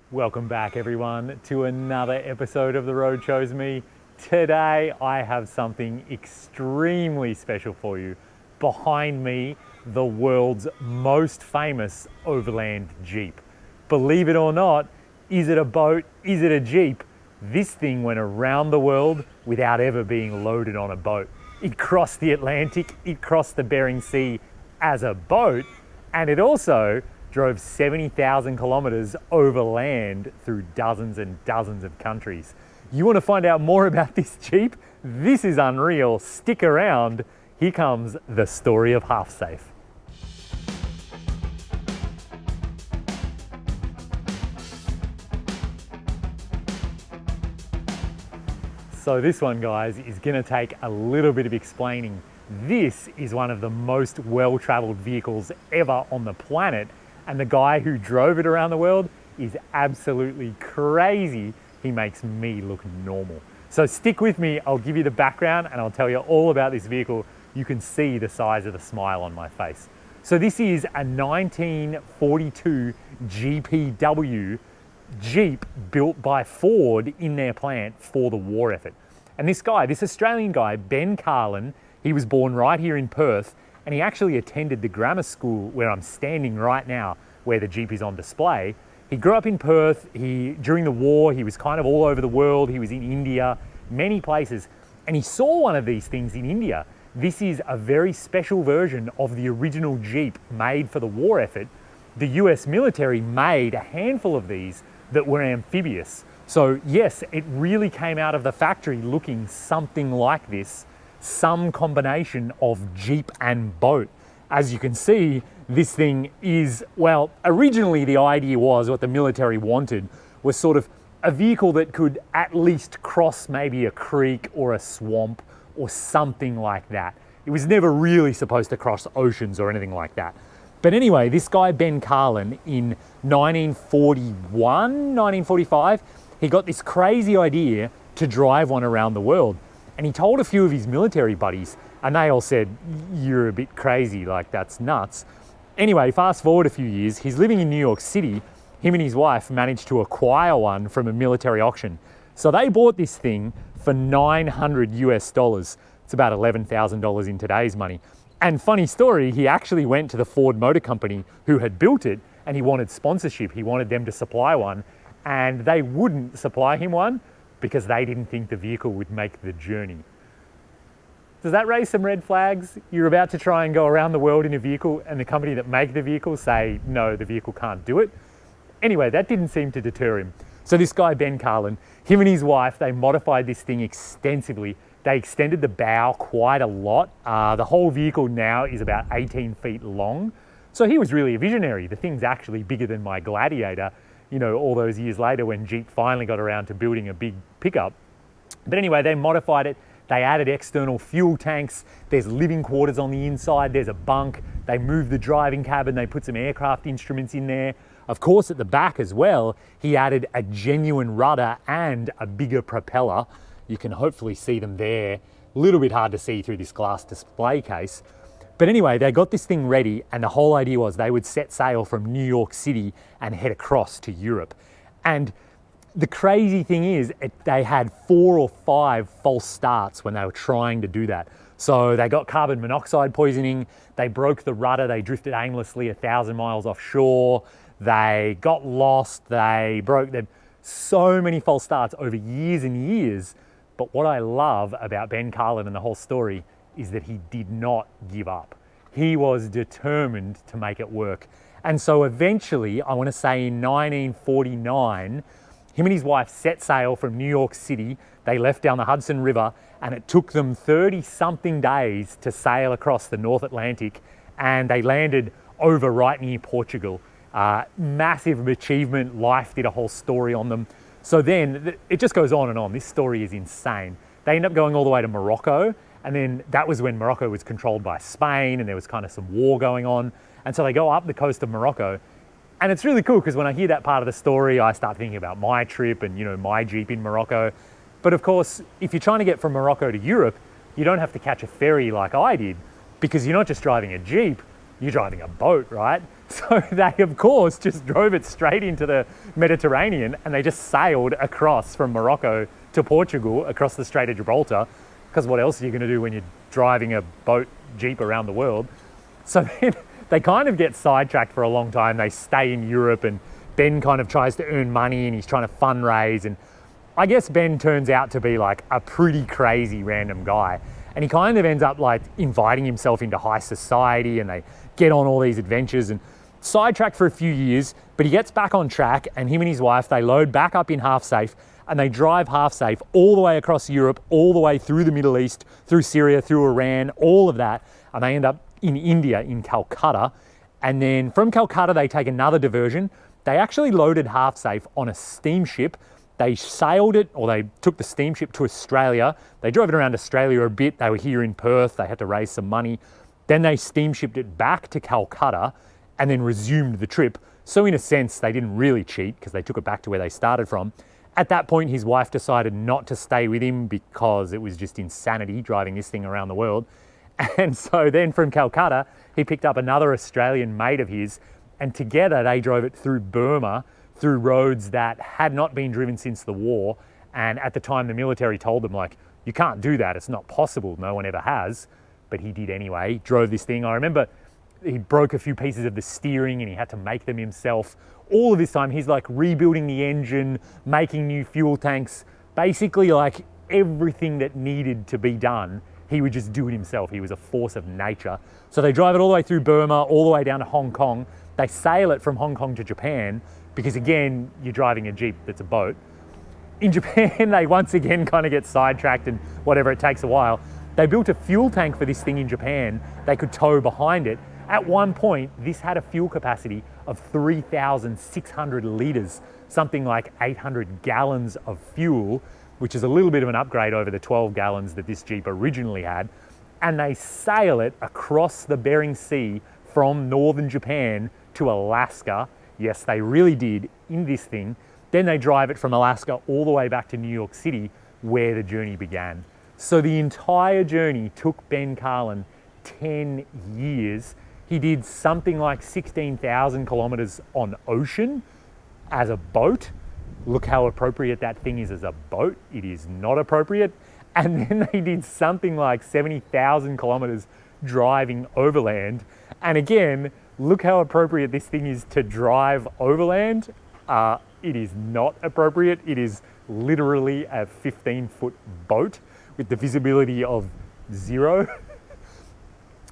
Welcome back everyone to another episode of The Road Chose Me. Today I have something extremely special for you. Behind me, the world's most famous overland Jeep. Believe it or not, is it a boat? Is it a Jeep? This thing went around the world without ever being loaded on a boat. It crossed the Atlantic, it crossed the Bering Sea as a boat, and it also drove 70,000 kilometers over land through dozens and dozens of countries. You want to find out more about this Jeep? This is unreal. Stick around. Here comes the story of Half Safe. So this one, guys, is going to take a little bit of explaining. This is one of the most well-traveled vehicles ever on the planet. And the guy who drove it around the world is absolutely crazy. He makes me look normal. So stick with me, I'll give you the background and I'll tell you all about this vehicle. You can see the size of the smile on my face. So this is a 1942 GPW Jeep built by Ford in their plant for the war effort. And this guy, this Australian guy, Ben Carlin, he was born right here in Perth, and he actually attended the grammar school where I'm standing right now, where the Jeep is on display. He grew up in Perth. During the war, he was kind of all over the world. He was in India, many places, and he saw one of these things in India. This is a very special version of the original Jeep made for the war effort. The US military made a handful of these that were amphibious. So yes, it really came out of the factory looking something like this. Some combination of Jeep and boat. As you can see, this thing is, well, originally the idea was, what the military wanted was sort of a vehicle that could at least cross maybe a creek or a swamp or something like that. It was never really supposed to cross oceans or anything like that. But anyway, this guy Ben Carlin in 1941, 1945, he got this crazy idea to drive one around the world. And he told a few of his military buddies, and they all said, "You're a bit crazy, like that's nuts." Anyway, fast forward a few years, he's living in New York City. Him and his wife managed to acquire one from a military auction. So they bought this thing for $900 US. It's about $11,000 in today's money. And funny story, he actually went to the Ford Motor Company who had built it, and he wanted sponsorship. He wanted them to supply one, and they wouldn't supply him one because they didn't think the vehicle would make the journey. Does that raise some red flags? You're about to try and go around the world in a vehicle and the company that make the vehicle say, no, the vehicle can't do it. Anyway, that didn't seem to deter him. So this guy, Ben Carlin, him and his wife, they modified this thing extensively. They extended the bow quite a lot. The whole vehicle now is about 18 feet long. So he was really a visionary. The thing's actually bigger than my Gladiator, you know, all those years later when Jeep finally got around to building a big pickup. But anyway, they modified it. They added external fuel tanks. There's living quarters on the inside. There's a bunk. They moved the driving cabin. They put some aircraft instruments in there. Of course, at the back as well, he added a genuine rudder and a bigger propeller. You can hopefully see them there. A little bit hard to see through this glass display case. But anyway, they got this thing ready, and the whole idea was they would set sail from New York City and head across to Europe. And the crazy thing is, they had 4 or 5 false starts when they were trying to do that. So they got carbon monoxide poisoning, they broke the rudder, they drifted aimlessly 1,000 miles offshore, they got lost, they broke them. So many false starts over years and years. But what I love about Ben Carlin and the whole story is that he did not give up. He was determined to make it work. And so eventually, I want to say in 1949, him and his wife set sail from New York City. They left down the Hudson River, and it took them 30-something days to sail across the North Atlantic, and they landed over right near Portugal. Massive achievement. Life did a whole story on them. So then, it just goes on and on. This story is insane. They end up going all the way to Morocco, and then that was when Morocco was controlled by Spain and there was kind of some war going on. And so they go up the coast of Morocco. And it's really cool because when I hear that part of the story, I start thinking about my trip and, you know, my Jeep in Morocco. But of course, if you're trying to get from Morocco to Europe, you don't have to catch a ferry like I did, because you're not just driving a Jeep, you're driving a boat, right? So they, of course, just drove it straight into the Mediterranean, and they just sailed across from Morocco to Portugal across the Strait of Gibraltar, because what else are you going to do when you're driving a boat Jeep around the world? So then they kind of get sidetracked for a long time. They stay in Europe, and Ben kind of tries to earn money, and he's trying to fundraise. And I guess Ben turns out to be like a pretty crazy random guy. And he kind of ends up like inviting himself into high society, and they get on all these adventures and sidetracked for a few years, but he gets back on track, and him and his wife, they load back up in Half Safe, and they drive Half Safe all the way across Europe, all the way through the Middle East, through Syria, through Iran, all of that. And they end up in India, in Calcutta. And then from Calcutta, they take another diversion. They actually loaded Half Safe on a steamship. They sailed it, or they took the steamship to Australia. They drove it around Australia a bit. They were here in Perth. They had to raise some money. Then they steamshipped it back to Calcutta and then resumed the trip. So in a sense, they didn't really cheat because they took it back to where they started from. At that point, his wife decided not to stay with him because it was just insanity driving this thing around the world. And so then from Calcutta, he picked up another Australian mate of his, and together they drove it through Burma, through roads that had not been driven since the war. And at the time, the military told them, like, you can't do that. It's not possible. No one ever has. But he did anyway. He drove this thing. I remember he broke a few pieces of the steering and he had to make them himself. All of this time, he's like rebuilding the engine, making new fuel tanks, basically like everything that needed to be done. He would just do it himself. He was a force of nature. So they drive it all the way through Burma, all the way down to Hong Kong. They sail it from Hong Kong to Japan, because again, you're driving a Jeep that's a boat. In Japan, they once again kind of get sidetracked and whatever, it takes a while. They built a fuel tank for this thing in Japan they could tow behind it. At one point, this had a fuel capacity of 3,600 litres, something like 800 gallons of fuel, which is a little bit of an upgrade over the 12 gallons that this Jeep originally had. And they sail it across the Bering Sea from northern Japan to Alaska. Yes, they really did, in this thing. Then they drive it from Alaska all the way back to New York City, where the journey began. So the entire journey took Ben Carlin 10 years. He did something like 16,000 kilometers on ocean as a boat. Look how appropriate that thing is as a boat. It is not appropriate. And then they did something like 70,000 kilometers driving overland. And again, look how appropriate this thing is to drive overland. It is not appropriate. It is literally a 15-foot boat with the visibility of 0.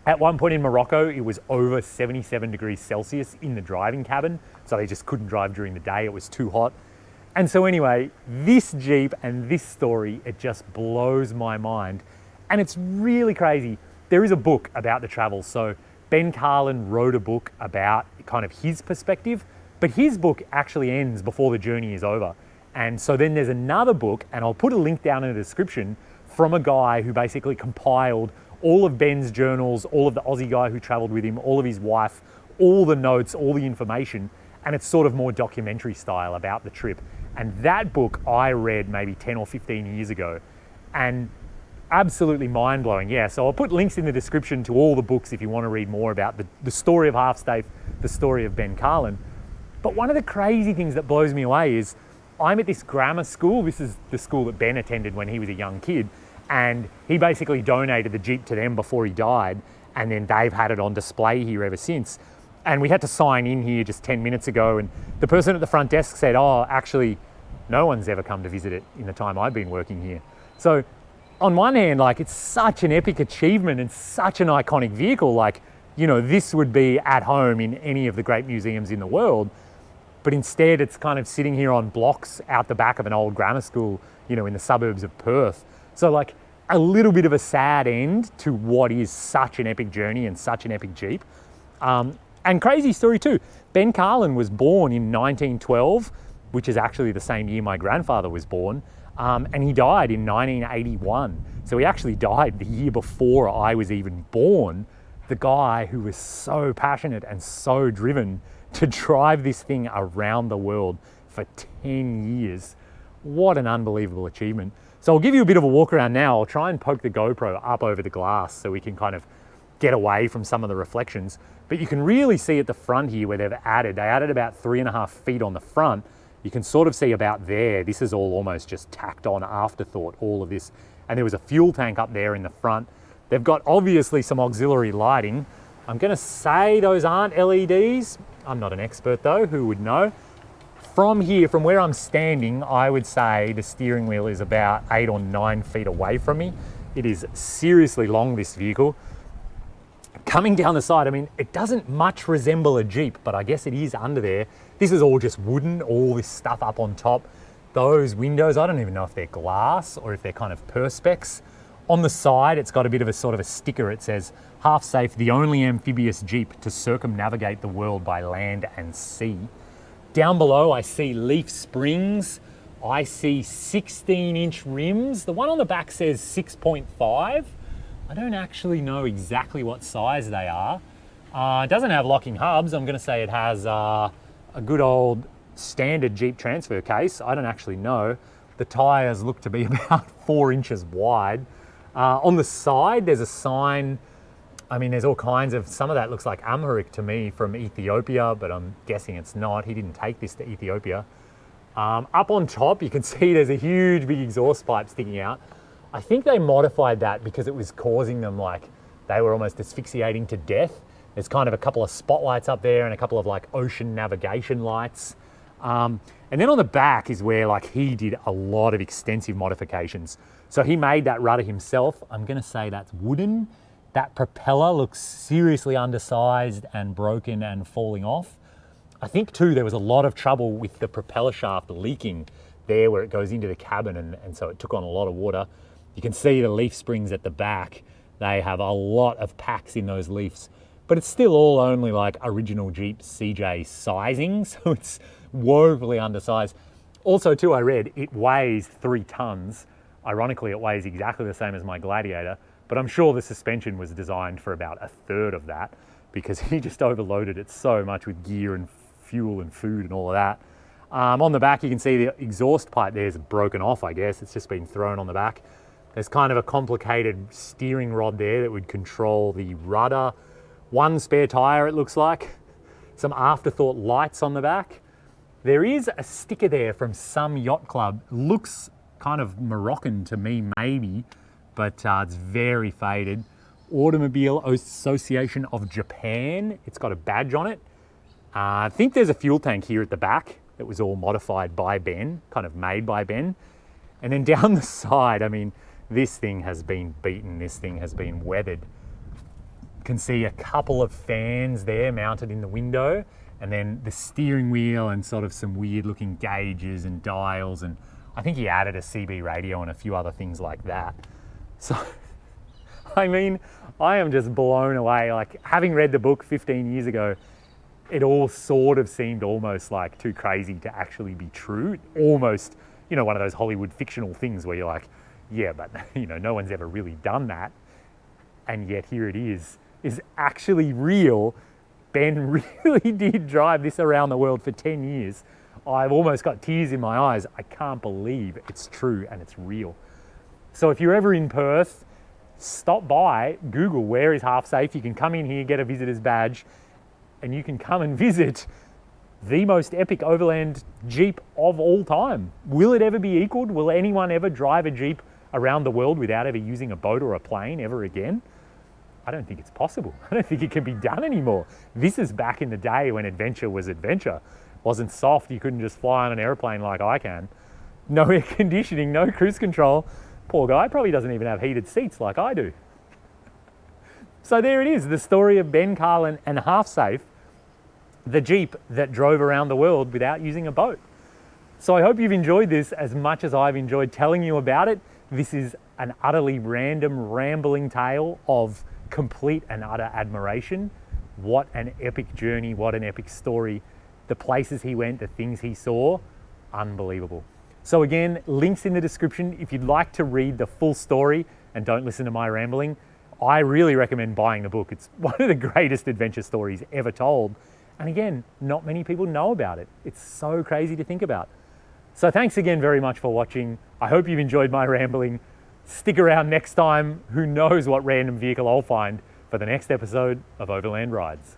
At one point in Morocco, it was over 77 degrees Celsius in the driving cabin, so they just couldn't drive during the day. It was too hot. And so anyway, this Jeep and this story, it just blows my mind. And it's really crazy. There is a book about the travel. So Ben Carlin wrote a book about kind of his perspective, but his book actually ends before the journey is over. And so then there's another book, and I'll put a link down in the description, from a guy who basically compiled all of Ben's journals, all of the Aussie guy who traveled with him, all of his wife, all the notes, all the information, and it's sort of more documentary style about the trip. And that book I read maybe 10 or 15 years ago, and absolutely mind-blowing. Yeah, so I'll put links in the description to all the books if you want to read more about the story of Half Safe, the story of Ben Carlin. But one of the crazy things that blows me away is I'm at this grammar school. This is the school that Ben attended when he was a young kid, and he basically donated the Jeep to them before he died, and then they've had it on display here ever since. And we had to sign in here just 10 minutes ago, and the person at the front desk said, oh, actually, no one's ever come to visit it in the time I've been working here. So on one hand, like, it's such an epic achievement and such an iconic vehicle. Like, you know, this would be at home in any of the great museums in the world, but instead it's kind of sitting here on blocks out the back of an old grammar school, you know, in the suburbs of Perth. So like a little bit of a sad end to what is such an epic journey and such an epic Jeep. And crazy story too, Ben Carlin was born in 1912, which is actually the same year my grandfather was born, and he died in 1981. So he actually died the year before I was even born. The guy who was so passionate and so driven to drive this thing around the world for 10 years. What an unbelievable achievement. So I'll give you a bit of a walk around now. I'll try and poke the GoPro up over the glass so we can kind of get away from some of the reflections. But you can really see at the front here where they added about 3.5 feet on the front. You can sort of see about there, this is all almost just tacked on afterthought, all of this. And there was a fuel tank up there in the front. They've got obviously some auxiliary lighting. I'm gonna say those aren't LEDs. I'm not an expert though, who would know? From here, from where I'm standing, I would say the steering wheel is about 8 or 9 feet away from me. It is seriously long, this vehicle. Coming down the side, I mean, it doesn't much resemble a Jeep, but I guess it is under there. This is all just wooden, all this stuff up on top. Those windows, I don't even know if they're glass or if they're kind of perspex. On the side, it's got a bit of a sort of a sticker. It says, "Half safe, the only amphibious Jeep to circumnavigate the world by land and sea." Down below, I see leaf springs. I see 16-inch rims. The one on the back says 6.5. I don't actually know exactly what size they are. It doesn't have locking hubs. I'm gonna say it has a good old standard Jeep transfer case. I don't actually know. The tires look to be about 4 inches wide. On the side, there's a sign. I mean, there's all kinds of, some of that looks like Amharic to me from Ethiopia, but I'm guessing it's not. He didn't take this to Ethiopia. Up on top, you can see there's a huge big exhaust pipe sticking out. I think they modified that because it was causing them, like, they were almost asphyxiating to death. There's kind of a couple of spotlights up there and a couple of like ocean navigation lights. And then on the back is where like he did a lot of extensive modifications. So he made that rudder himself. I'm gonna say that's wooden. That propeller looks seriously undersized and broken and falling off. I think too, there was a lot of trouble with the propeller shaft leaking there where it goes into the cabin, and so it took on a lot of water. You can see the leaf springs at the back. They have a lot of packs in those leafs, but it's still all only like original Jeep CJ sizing, so it's woefully undersized. Also too, I read it weighs 3 tons. Ironically, it weighs exactly the same as my Gladiator, but I'm sure the suspension was designed for about 1/3 of that because he just overloaded it so much with gear and fuel and food and all of that. On the back, you can see the exhaust pipe there's broken off, I guess. It's just been thrown on the back. There's kind of a complicated steering rod there that would control the rudder. 1 spare tire, it looks like. Some afterthought lights on the back. There is a sticker there from some yacht club. Looks kind of Moroccan to me, maybe, but it's very faded. Automobile Association of Japan. It's got a badge on it. I think there's a fuel tank here at the back that was all modified by Ben, kind of made by Ben. And then down the side, I mean, this thing has been beaten. This thing has been weathered. You can see a couple of fans there mounted in the window, and then the steering wheel and sort of some weird looking gauges and dials. And I think he added a CB radio and a few other things like that. So, I mean, I am just blown away. Like, having read the book 15 years ago, it all sort of seemed almost like too crazy to actually be true. Almost, you know, one of those Hollywood fictional things where you're like, yeah, but you know, no one's ever really done that. And yet here it is actually real. Ben really did drive this around the world for 10 years. I've almost got tears in my eyes. I can't believe it's true and it's real. So if you're ever in Perth, stop by, Google where is Half Safe. You can come in here, get a visitor's badge, and you can come and visit the most epic overland Jeep of all time. Will it ever be equaled? Will anyone ever drive a Jeep around the world without ever using a boat or a plane ever again? I don't think it's possible. I don't think it can be done anymore. This is back in the day when adventure was adventure. It wasn't soft, you couldn't just fly on an airplane like I can. No air conditioning, no cruise control. Poor guy probably doesn't even have heated seats like I do. So there it is, the story of Ben Carlin and Half Safe, the Jeep that drove around the world without using a boat. So I hope you've enjoyed this as much as I've enjoyed telling you about it. This is an utterly random, rambling tale of complete and utter admiration. What an epic journey, what an epic story. The places he went, the things he saw, unbelievable. So again, links in the description if you'd like to read the full story and don't listen to my rambling. I really recommend buying the book. It's one of the greatest adventure stories ever told. And again, not many people know about it. It's so crazy to think about. So thanks again very much for watching. I hope you've enjoyed my rambling. Stick around next time. Who knows what random vehicle I'll find for the next episode of Overland Rides.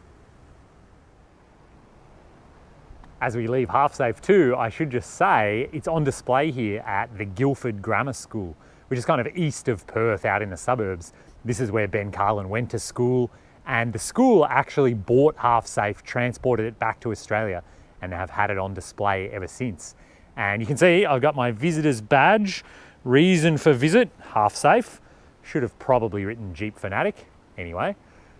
As we leave Half Safe too, I should just say it's on display here at the Guildford Grammar School, which is kind of east of Perth out in the suburbs. This is where Ben Carlin went to school, and the school actually bought Half Safe, transported it back to Australia, and have had it on display ever since. And you can see I've got my visitor's badge, reason for visit, Half Safe. Should have probably written Jeep Fanatic, anyway.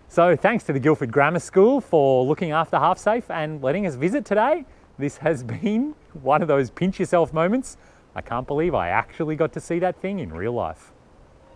So thanks to the Guildford Grammar School for looking after Half Safe and letting us visit today. This has been one of those pinch yourself moments. I can't believe I actually got to see that thing in real life.